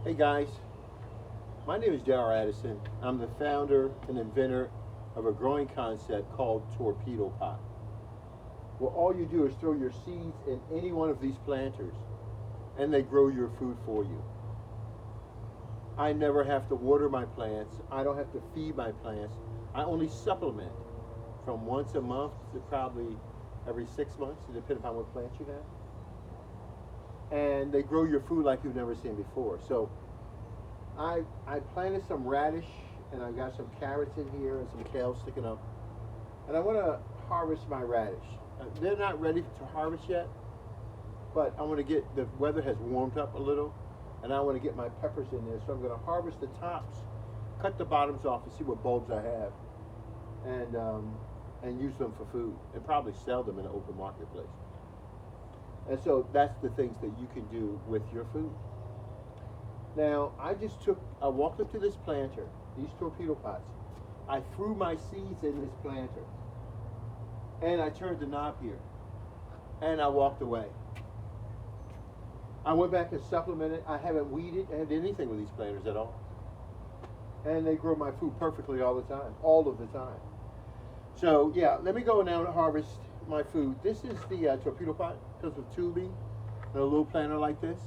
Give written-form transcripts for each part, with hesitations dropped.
Hey guys, my name is Darrell Addison. I'm the founder and inventor of a growing concept called Torpedopot. Well, all you do is throw your seeds in any one of these planters and they grow your food for you. I never have to water my plants. I don't have to feed my plants. I only supplement from once a month to probably every 6 months, depending upon what plants you have. And they grow your food like you've never seen before. So I planted some radish and I got some carrots in here and some kale sticking up. And I want to harvest my radish. They're not ready to harvest yet, but I want to get, the weather has warmed up a little and I want to get my peppers in there. So I'm going to harvest the tops, cut the bottoms off and see what bulbs I have, and use them for food and probably sell them in an open marketplace. And so that's the things that you can do with your food. Now, I walked up to this planter, these torpedo pots. I threw my seeds in this planter. And I turned the knob here. And I walked away. I went back and supplemented. I haven't weeded and anything with these planters at all. And they grow my food perfectly all the time, all of the time. So, yeah, let me go now and harvest my food. This is the torpedo pot. It comes with tubing and a little planter like this.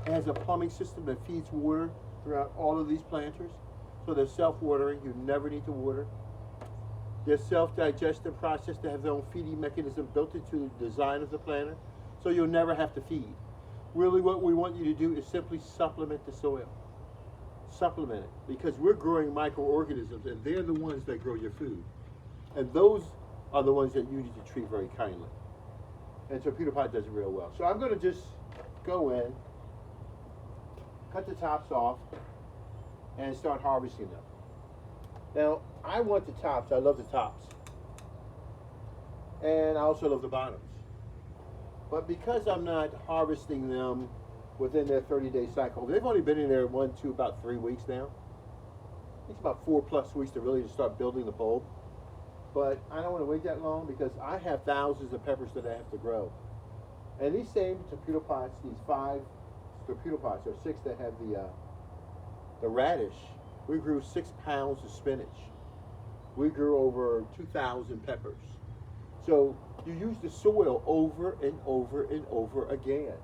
It has a plumbing system that feeds water throughout all of these planters. So they're self-watering. You never need to water. They're self-digestive process. They have their own feeding mechanism built into the design of the planter. So you'll never have to feed. Really what we want you to do is simply supplement the soil. Supplement it. Because we're growing microorganisms and they're the ones that grow your food. And those are the ones that you need to treat very kindly. And torpedo pot does it real well. So I'm going to just go in, cut the tops off, and start harvesting them. Now, I want the tops. I love the tops. And I also love the bottoms. But because I'm not harvesting them within their 30-day cycle, they've only been in there about 3 weeks now. It's about 4+ weeks to really start building the bulb. But I don't want to wait that long because I have thousands of peppers that I have to grow. And these same torpedo pots, these 5 torpedo pots, or 6 that have the radish, we grew 6 pounds of spinach. We grew over 2,000 peppers. So you use the soil over and over and over again.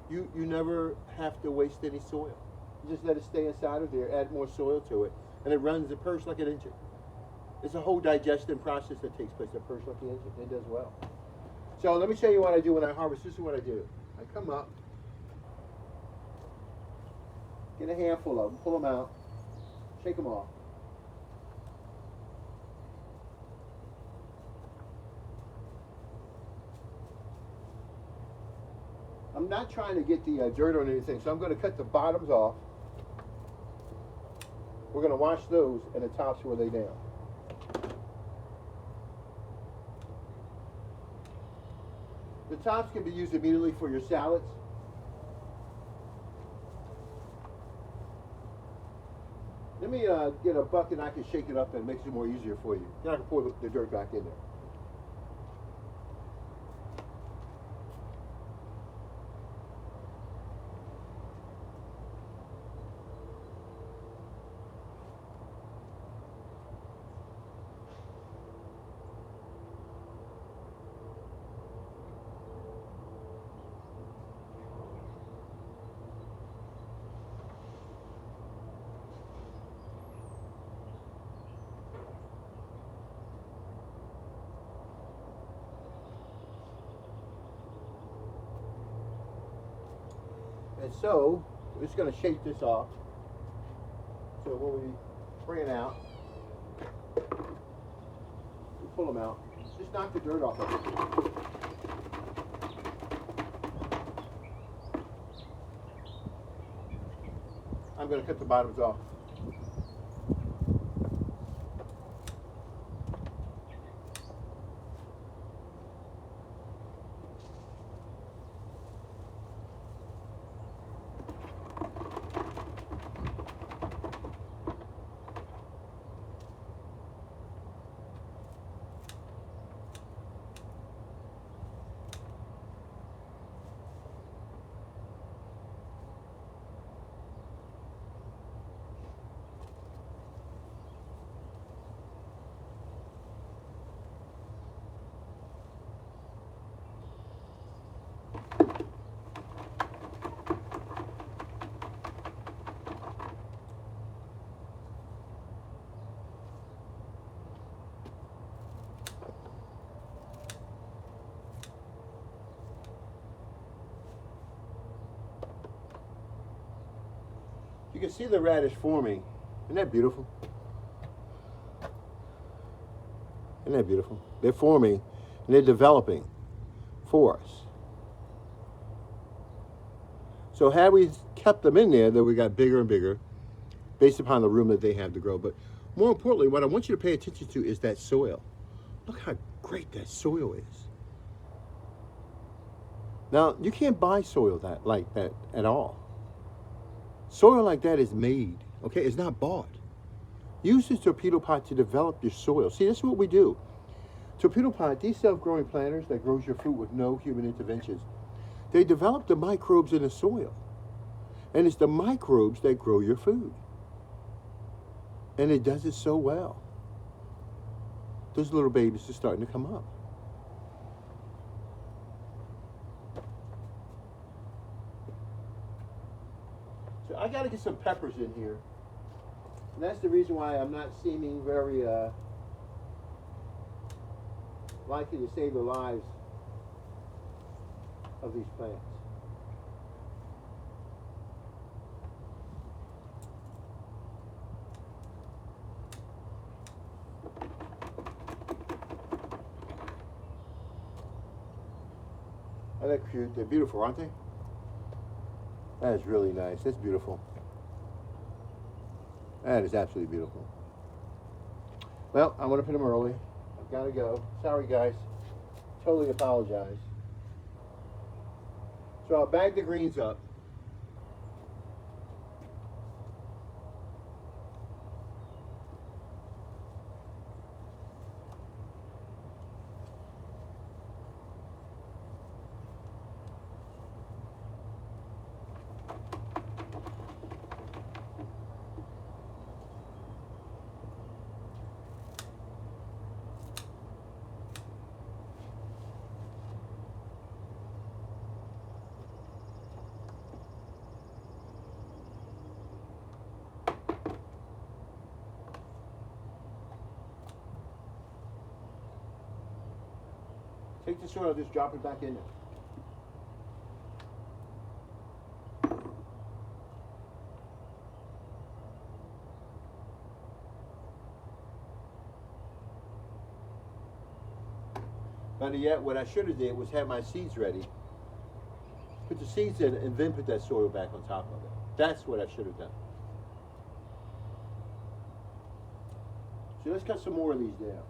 You never have to waste any soil. You just let it stay inside of there, add more soil to it, and it runs the purse like an engine. It's a whole digestion process that takes place. A purse like an engine. It does well. So let me show you what I do when I harvest. This is what I do. I come up, get a handful of them, pull them out, shake them off. I'm not trying to get the dirt on anything, so I'm going to cut the bottoms off. We're going to wash those, and the tops will lay down. The tops can be used immediately for your salads. Let me get a bucket and I can shake it up and it makes it more easier for you. Then I can pour the dirt back in there. And so, we're just going to shake this off. So when we bring it out, we pull them out. Just knock the dirt off of it. I'm going to cut the bottoms off. can see the radish forming. Isn't that beautiful? Isn't that beautiful? They're forming and they're developing for us. So had we kept them in there, then we got bigger and bigger based upon the room that they have to grow. But more importantly, what I want you to pay attention to is that soil. Look how great that soil is. Now, you can't buy soil like that at all. Soil like that is made, okay? It's not bought. Use the torpedo pot to develop your soil. See, this is what we do. Torpedo pot, these self-growing planters that grows your fruit with no human interventions, they develop the microbes in the soil. And it's the microbes that grow your food. And it does it so well. Those little babies are starting to come up. So I got to get some peppers in here. And that's the reason why I'm not seeming very likely to save the lives of these plants. Are they cute? They're beautiful, aren't they? That is really nice. That's beautiful. That is absolutely beautiful. Well, I want to put them early. I've got to go. Sorry, guys. Totally apologize. So I'll bag the greens up. Take the soil, just drop it back in there. Better yet, what I should have did was have my seeds ready. Put the seeds in and then put that soil back on top of it. That's what I should have done. So let's cut some more of these down.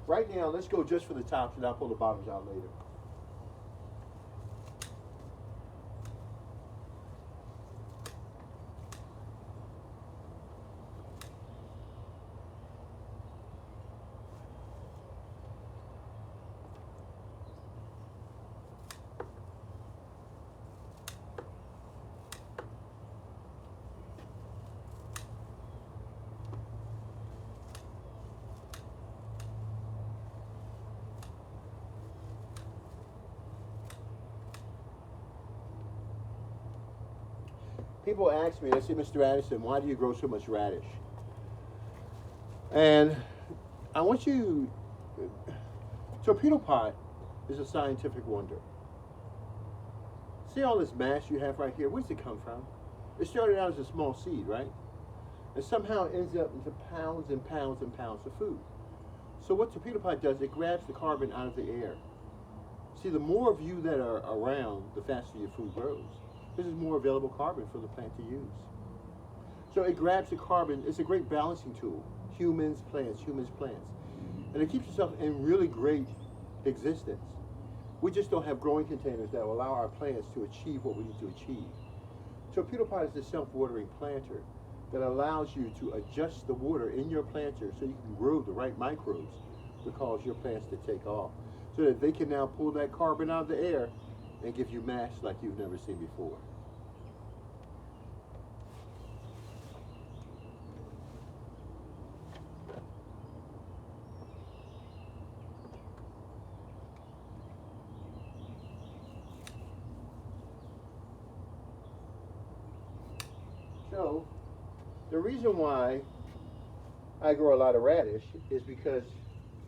Right now, let's go just for the tops and I'll pull the bottoms out later. People ask me, they say, Mr. Addison, why do you grow so much radish? And I want you, torpedo pot is a scientific wonder. See all this mass you have right here? Where does it come from? It started out as a small seed, right? And somehow it ends up into pounds and pounds and pounds of food. So what torpedo pot does, it grabs the carbon out of the air. See, the more of you that are around, the faster your food grows. This is more available carbon for the plant to use. So it grabs the carbon. It's a great balancing tool. Humans, plants, and it keeps yourself in really great existence. We just don't have growing containers that will allow our plants to achieve what we need to achieve. Torpedo pot is a self-watering planter that allows you to adjust the water in your planter so you can grow the right microbes to cause your plants to take off, so that they can now pull that carbon out of the air and give you mass like you've never seen before. So, the reason why I grow a lot of radish is because,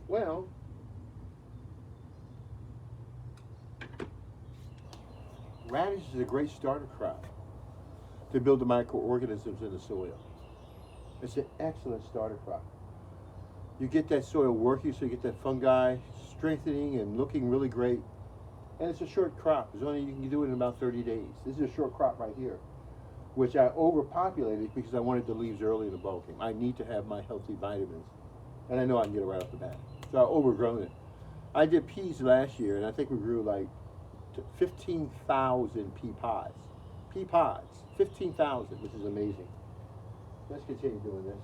well, radish is a great starter crop. to build the microorganisms in the soil. It's an excellent starter crop. You get that soil working, so you get that fungi strengthening and looking really great. And it's a short crop. It's only, you can do it in about 30 days. This is a short crop right here, which I overpopulated because I wanted the leaves early in the bulk game. I need to have my healthy vitamins, and I know I can get it right off the bat. So I overgrown it. I did peas last year, and I think we grew like 15,000 pea pods. Pea pods, 15,000, which is amazing. Let's continue doing this.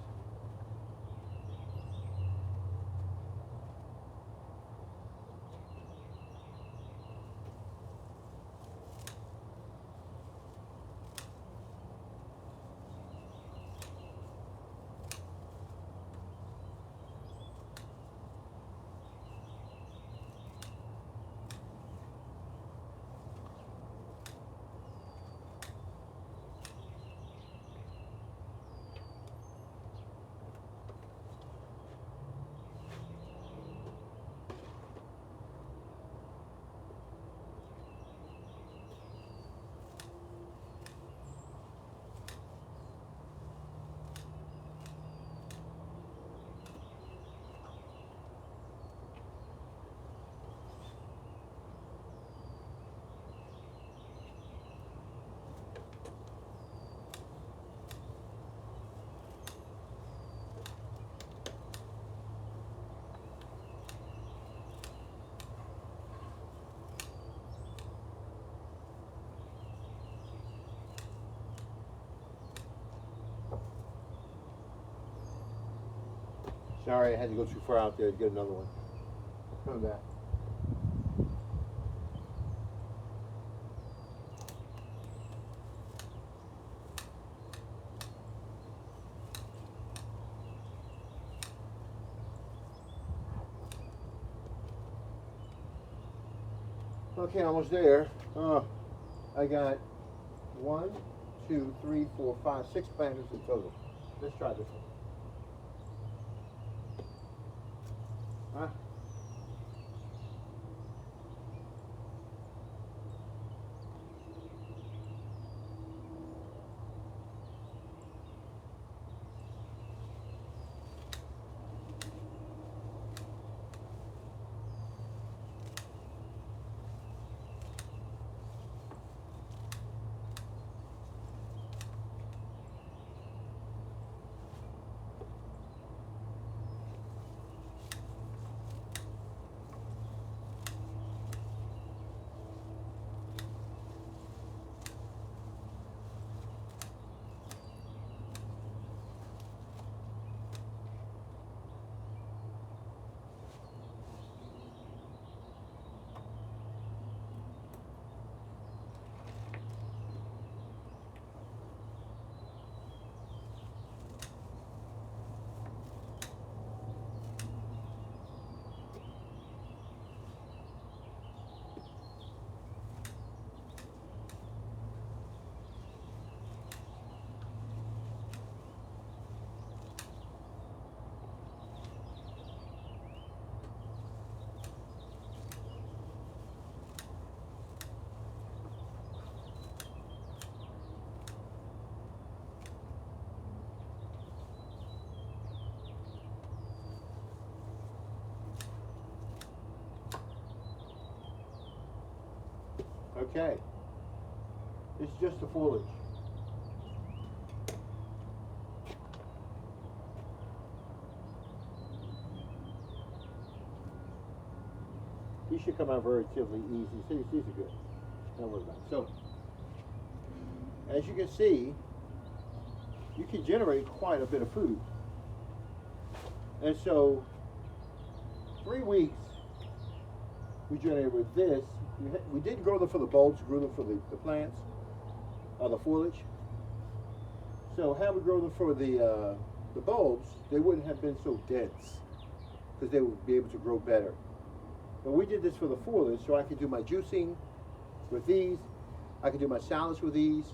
Sorry, I had to go too far out there to get another one. Come back. Okay, almost there. Oh, I got 1, 2, 3, 4, 5, 6 planters in total. Let's try this one. Huh? Okay. It's just the foliage. These should come out relatively easy. See, these are good. Don't worry about it. So, as you can see, you can generate quite a bit of food. And so, 3 weeks, we generated with this. We didn't grow them for the bulbs, grew them for the plants, the foliage. So had we grown them for the bulbs, they wouldn't have been so dense because they would be able to grow better. But we did this for the foliage, so I could do my juicing with these. I could do my salads with these,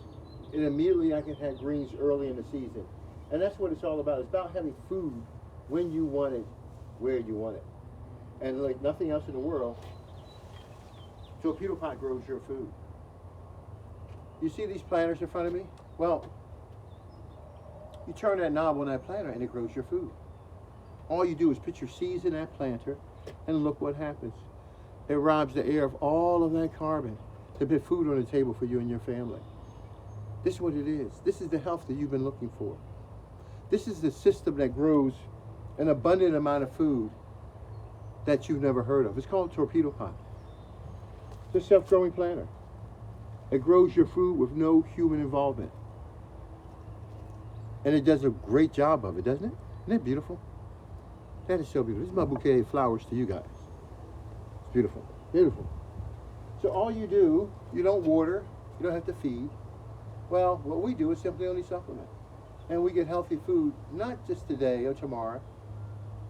and immediately I can have greens early in the season. And that's what it's all about. It's about having food when you want it, where you want it. And like nothing else in the world, Torpedopot grows your food. You see these planters in front of me? Well, you turn that knob on that planter and it grows your food. All you do is put your seeds in that planter and look what happens. It robs the air of all of that carbon to put food on the table for you and your family. This is what it is. This is the health that you've been looking for. This is the system that grows an abundant amount of food that you've never heard of. It's called Torpedopot. It's a self-growing planter. It grows your food with no human involvement. And it does a great job of it, doesn't it? Isn't it beautiful? That is so beautiful. This is my bouquet of flowers to you guys. It's beautiful. Beautiful. So all you do, you don't water, you don't have to feed. Well, what we do is simply only supplement. And we get healthy food, not just today or tomorrow.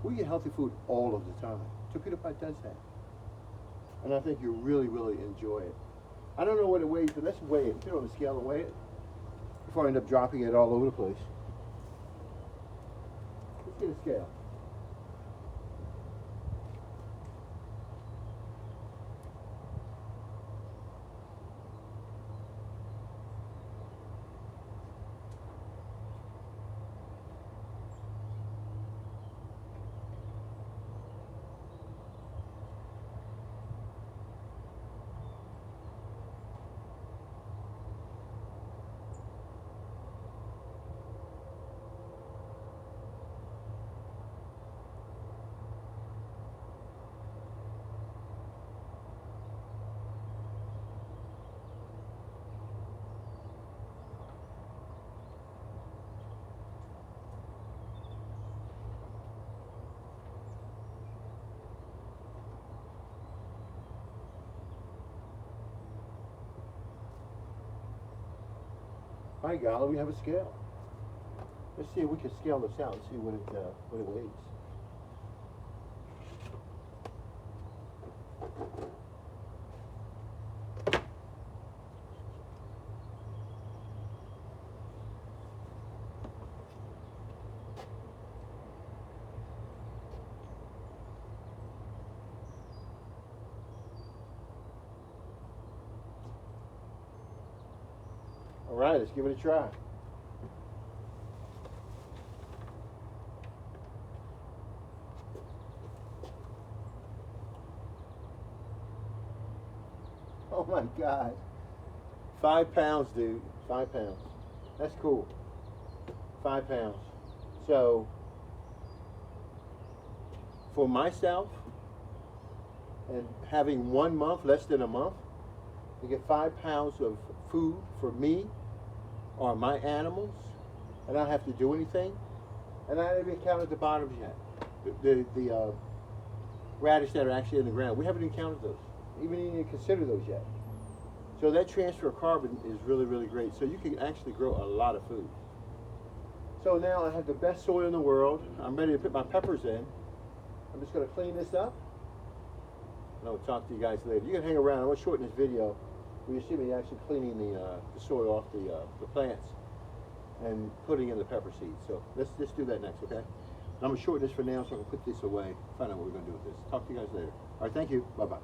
We get healthy food all of the time. Torpedopot does that. And I think you'll really, really enjoy it. I don't know what it weighs, but let's weigh it. Put it on the scale and weigh it before I end up dropping it all over the place. Let's get a scale. By golly, we have a scale. Let's see if we can scale this out and see what it weighs. All right, let's give it a try. Oh my God. 5 pounds, dude. 5 pounds. That's cool. 5 pounds. So, for myself, and having 1 month, less than a month, to get 5 pounds of food for me or my animals, and I don't have to do anything, and I haven't even counted the bottoms yet. The radish that are actually in the ground. We haven't even counted those. Even even consider those yet. So that transfer of carbon is really, really great. So you can actually grow a lot of food. So now I have the best soil in the world. I'm ready to put my peppers in. I'm just going to clean this up, and I'll talk to you guys later. You can hang around. I want to shorten this video where you see me actually cleaning the soil off the plants and putting in the pepper seeds. So let's just do that next, okay? I'm going to shorten this for now so I can put this away, find out what we're going to do with this. Talk to you guys later. All right, thank you. Bye-bye.